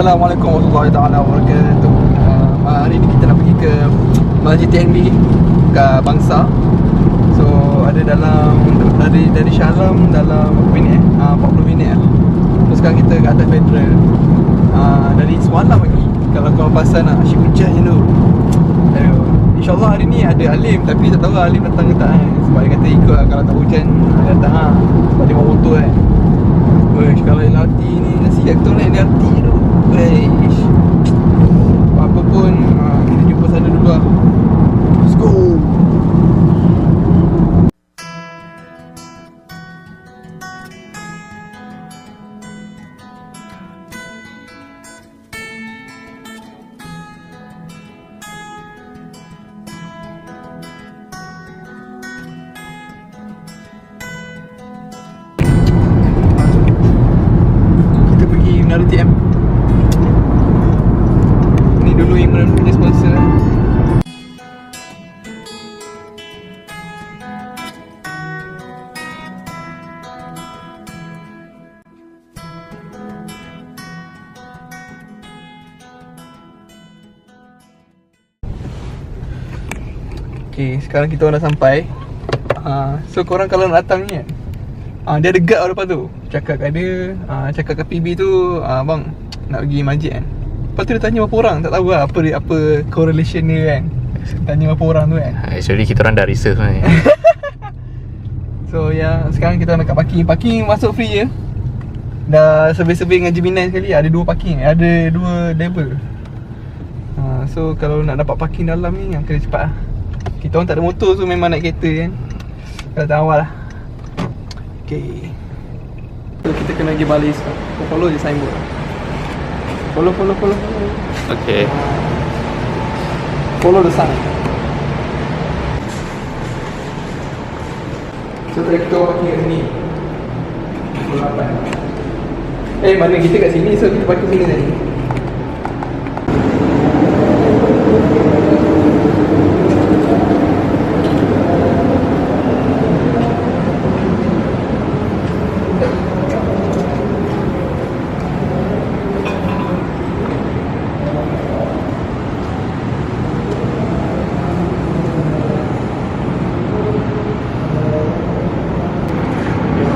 Assalamualaikum warahmatullahi taala wabarakatuh. Hari ni kita nak pergi ke Masjid TNB kat Bangsa. So ada dalam dari Shah Alam dalam berapa minit 40 minit lah. So sekarang kita kat atas Federal. Dari semalam lagi kalau kau pasal nak asyik hujan je tu. InsyaAllah hari ni ada Alim, tapi tak tahu lah Alim datang ke tak kan. Sebab dia kata ikut lah, kalau tak hujan datang lah. Sebab dia bawa motor kan. Wesh, kalau LRT ni nasi kat kita naik LRT tu. Wesh, apa pun kita jumpa sana dulu lah. Let's go. Menara TM. Ni dulu Imran punya sponsor. Okay, sekarang kita orang dah sampai. So korang kalau nak datang ni kan, dia ada guard depan tu. Cakap kat dia, cakap kat PB tu, bang nak pergi masjid kan. Lepas tu dia tanya berapa orang, tak tahu lah apa correlation dia kan. Tanya berapa orang tu kan. Actually kita orang dah reserve ni. So sekarang kita nak kat parking. Parking masuk free je. Dah survey dengan Gemini sekali, ada 2 parking, ada 2 level. So kalau nak dapat parking dalam ni yang kena cepat lah. Kita orang tak ada motor, so memang naik kereta kan. Kalau tak awal lah. Okay, so kita kena pergi balis. Follow je signboard. Follow. Okay. Follow the sign. So tadi kita parking kat sini. Follow 8. Mana kita kat sini, so kita parking sini tadi.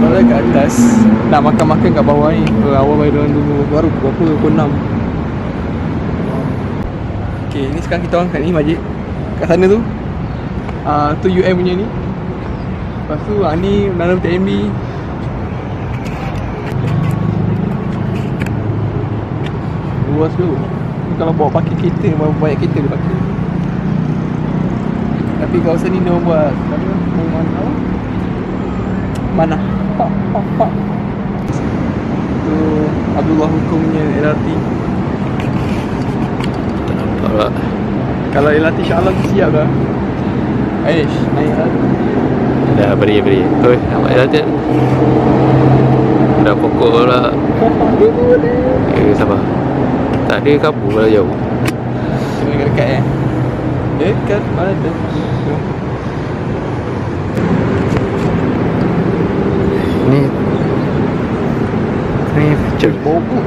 Soalnya kat atas nak makan-makan kat bawah ni. Awal baru dulu baru pukul 6. Okay, ni sekarang kita orang kat ni masjid. Kat sana tu tu UM punya ni. Lepas tu ni menara TNB. Luas tu. Ni kalau bawa parking kereta, banyak kereta dia parking. Tapi kawasan ni dia buat mana? Tu Abdullah Hukumnya LRT. Tak nampak lah. Kalau LRT insyaAllah siap dah. Aish, naik lah. Dah beri. Oi, nampak LRT. Dah pokok lah. Sabar. Tak ada kabur lah jauh. Cuma dekat dekat pada Ni feature bobo.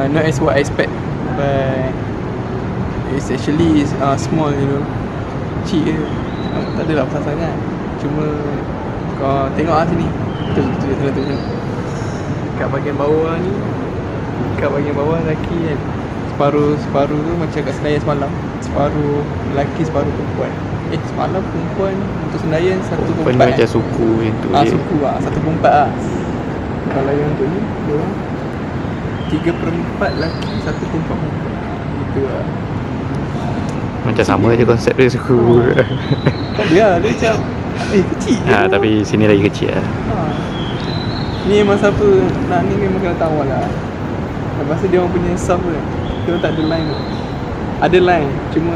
Not as what I expect, but it's actually small, you know. Kecil je. Tak adalah besar sangat. Cuma kau tengok lah sini. Betul. Kat bahagian bawah ni, kat bahagian bawah lelaki kan, separuh tu macam kat Senayan semalam. Separuh lelaki, separuh perempuan. Semalam perempuan untuk Senayan 1/4. macam suku yang tu. Suku 1/4 lah. Kalau yang untuk ni dia orang 3/4 lelaki, 1/4 perempuan. Gitu lah. Macam sama je konsep dia suku. Dia macam kecil je. Tapi sini lagi kecil lah. Ni memang siapa nak ni memang kena tahu lah. Lepas tu dia orang punya sub tu, dia orang tak ada line tu. Ada line, cuma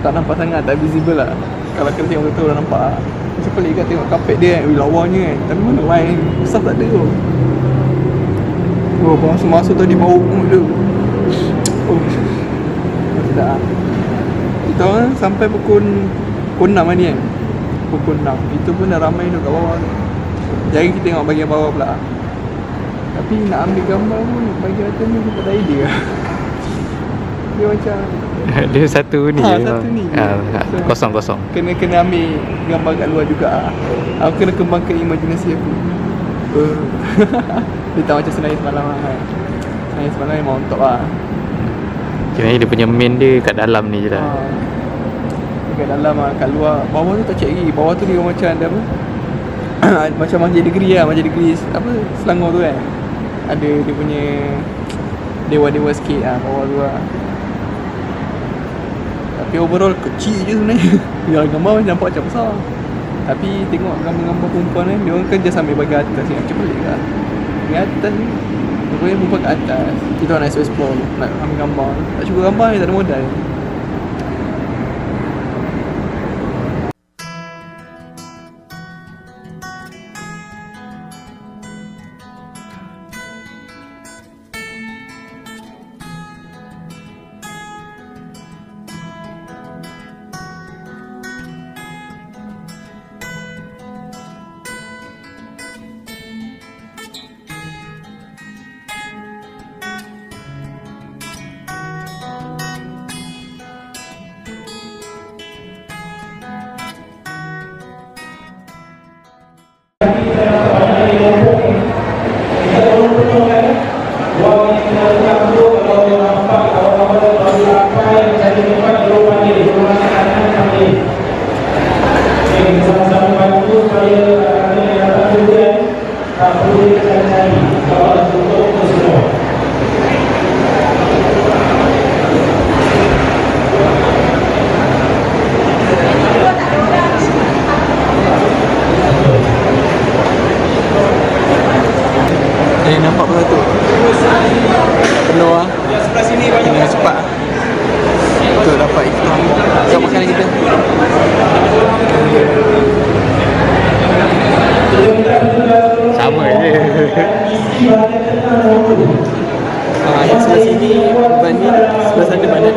tak nampak sangat, tak visible lah. Kalau kena tengok betul orang nampak lah. Macam pelik kan tengok kapet dia kan, lawanya kan. Tapi mana line, sub tak ada tu. Masuk tadi bau mulut tu. Sedap lah. Kita orang sampai pukul 6 ni kan. Pukul 6. Itu pun dah ramai duduk kat bawah tu. Jadi kita tengok bahagian bawah pula. Tapi nak ambil gambar pun bahagian atas ni tak ada idea. Dia macam Dia satu ni je. satu ni je. Kosong-kosong. Kena ambil gambar kat luar juga. Aku kena kembangkan imajinasi aku. Dia tak macam senarai semalam kan. Senarai semalam memang untuk lah. Kira dia punya main dia kat dalam ni je lah. Dekat dalam lah, kat luar. Bawah tu tak cek lagi. Bawah tu dia macam ada apa macam Masjid Negeri lah. Masjid Negeri apa, Selangor tu kan. Ada dia punya dewa-dewa sikit lah bawah tu lah. Tapi overall kecil je sebenarnya. Yang gambar nampak macam besar. Tapi tengok gambar-gambar perempuan kan, dia orang kan just ambil bagian atas ni. Macam pelik lah. Bagian atas ni pokoknya perempuan kat atas. Kita orang nak explore, nak ambil gambar. Tak cukup gambar ni, tak ada modal. Nampak pula tu penuh lah. Sebelah sini banyak kena cepat untuk dapat iklan. Jom makanan kita. Sama je. Yang sebelah sini Bani, sebelah sana Bani.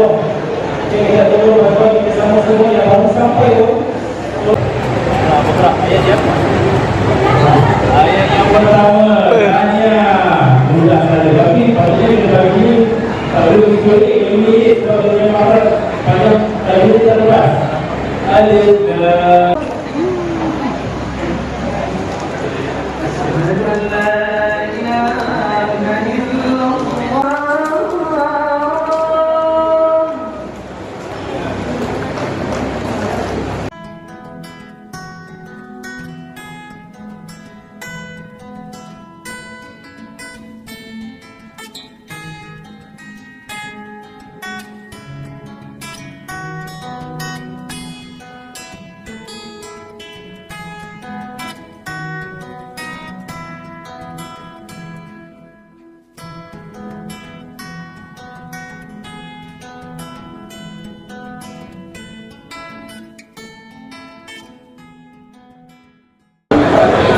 Ayat yang pertama hanya mudah saja, tapi pada kita bagi perlu dikulik ini sebagai marat pada tadi terlepas alif lam.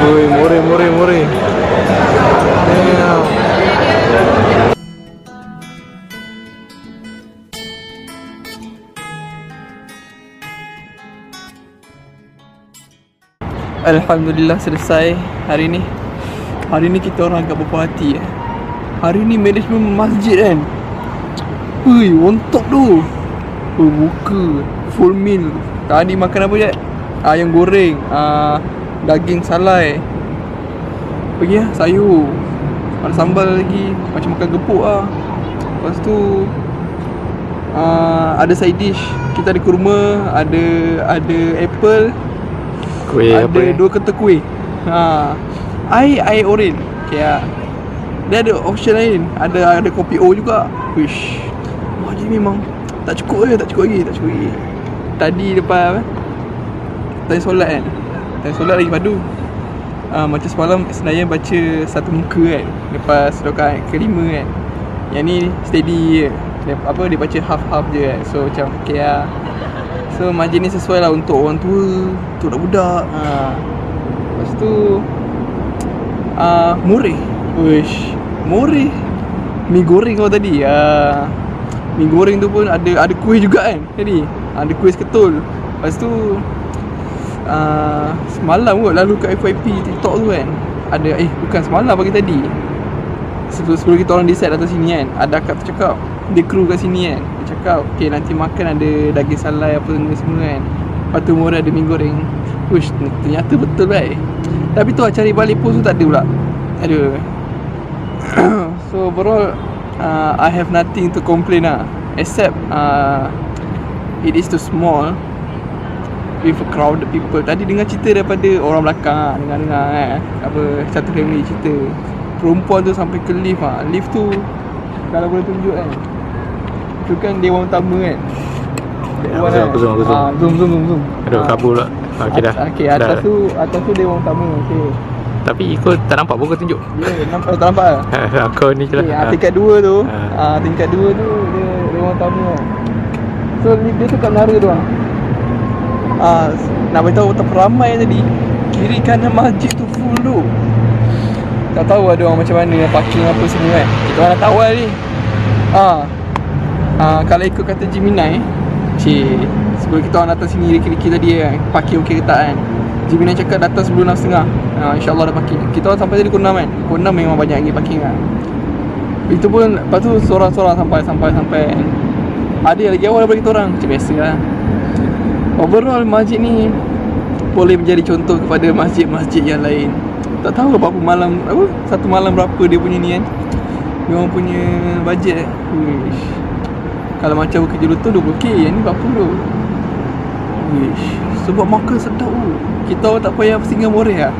Oi, more. Damn. Alhamdulillah selesai hari ni. Hari ni kita orang agak berpuas hati. Hari ni management masjid kan. Ui, on top tu. Buka full meal. Tadi makan apa je? Ayam goreng, daging salai. Pergi lah, sayur. Ada sambal lagi. Macam makan gepuk lah. Lepas tu ada side dish. Kita ada kurma, ada apple, Kuih ada apa? 2 ketul kuih. Air oren. Okay, dia ada option lain. Ada kopi O juga. Wish. Wah, jadi memang tak cukup lagi. Tadi lepas time solat kan. Time solat lagi padu. Macam semalam Senayan baca satu muka kan. Lepas rakaat kelima kan. Yang ni steady je. Dia baca half-half je kan. So macam okay lah. So majlis ni sesuai lah untuk orang tua, untuk budak-budak. Lepas tu murih. Wish, murih. Mi goreng kau tadi. Mi goreng tu pun ada kuih juga kan tadi. Ada kuis ketul. Lepas tu semalam kot lalu kat FYP TikTok tu kan, ada bukan semalam, pagi tadi, sebelum kita orang decide atas sini kan, ada akak tu cakap, dia kru kat sini kan, dia cakap okay nanti makan ada daging salai apa semua kan, lepas tu murah ada mi goreng. Uish, ternyata betul baik. Tapi tu lah, cari balik post tu tak ada pula. Aduh. So overall I have nothing to complain lah, except it is too small with a crowded people. Tadi dengar cerita daripada orang belakang dengar apa, satu family cerita perempuan tu sampai ke lift lift tu kalau boleh tunjuk kan, tu kan dewan utama kan. Aku zoom. Aduh, kabur pula. Okey dah. Okey, atas tu dewan utama. Okey. Tapi ikut tak nampak pun kau tunjuk. Ya, nampak tak nampak lah. Kau ni je lah. Tingkat 2 tu. Tingkat 2 tu dia dewan utama kan. So lift dia tu kat menara tu lah. Nak beritahu betapa ramai tadi, kiri kanan masjid tu full tu. Tak tahu ada orang macam mana parking apa semua kan. Kita orang dah tawal ni. Kalau ikut kata Gemini, sebelum kita orang datang sini kira-kira tadi kan, parking okey ke tak kan. Gemini cakap datang sebelum 6.30. InsyaAllah ada parking. Kita orang sampai tadi pukul 6 kan. Pukul 6 memang banyak lagi parking kan. Itu pun lepas tu sorang-sorang sampai kan. Ada lagi awal daripada kita orang, macam biasa lah. Overall masjid ni boleh menjadi contoh kepada masjid-masjid yang lain. Tak tahu berapa malam, satu malam berapa dia punya ni kan. Dia orang punya bajet. Wish. Kalau macam kerja lutung 20k, yang ni berapa tu? Wish. Sebab makan sedap tu. Kita orang tak payah singgah moreh lah.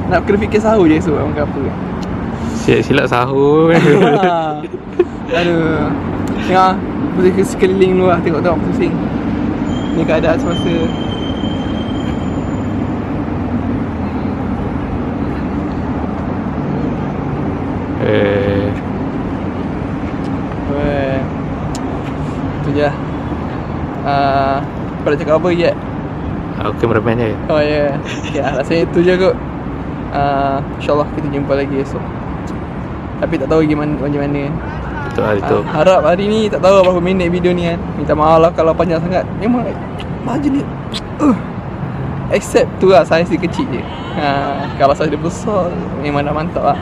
Nak kena fikir sahur je esok makan apa. Silap sahur. Aduh. Tengok pusing sekeliling dulu lah. Tengok pusing. Ni keadaan semasa. Tu je lah. Kau nak cakap apa lagi? Aku cameraman je. Oh ya. Okay lah, rasanya tu je kot. InsyaAllah kita jumpa lagi esok. Tapi tak tahu lagi macam mana. Betul lah itu. Harap hari ni tak tahu berapa minit video ni kan. Minta maaf lah kalau panjang sangat. Memang macam ni. Except tu lah, saiz dia kecil je. Kalau saiz dia besar memang dah mantap lah.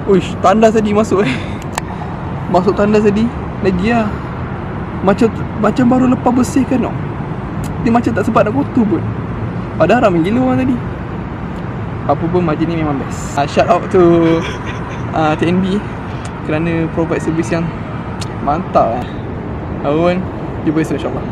Uish, tandas tadi masuk masuk tandas tadi. Lagi lah, Macam baru lepas bersihkan tau. Dia macam tak sempat nak kotor pun. Padahal ramai gila orang tadi. Apa pun masjid ni memang best. Shout out to TNB kerana provide servis yang mantap lah. Jumpa esok insyaAllah.